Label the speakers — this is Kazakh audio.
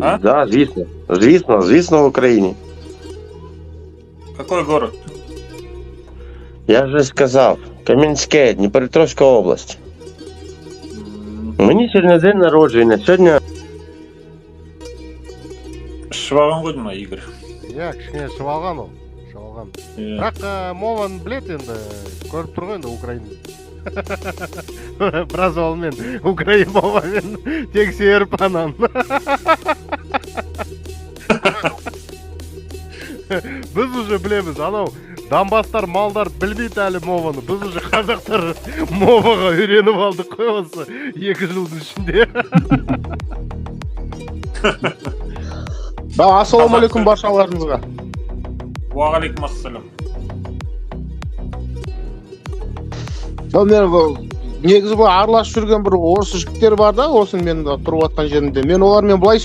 Speaker 1: А?
Speaker 2: Да, звісно, в Україні.
Speaker 1: Какой город?
Speaker 2: Я вже сказав, Кам'янське, Дніпропетровська область. Мені сьогодні день народження, сьогодні...
Speaker 1: Шыбалган ғой деймін Игорь.
Speaker 3: Иә, кішкене шыбалған ол. Шыбалған.
Speaker 1: Иә.
Speaker 3: Бірақ мованы білет енді, көріп тұр ғой енді Украина. Біраз олмен, Украина мовамен тексеріп анан. Біз уже білеміз, анау Донбасстар малдар білмейді әлі мованы. Біз уже қазақтар моваға үйреніп алдық қой осы 2 жылдың ішінде.
Speaker 4: Ассалаумағалейкум баршаларыңызға.
Speaker 1: Уағалейкум ассалам.
Speaker 4: Мен негізі бұл араласып жүрген бір орыс жігіттер бар да, осының мен тұрып жатқан жерімде. Мен олармен былай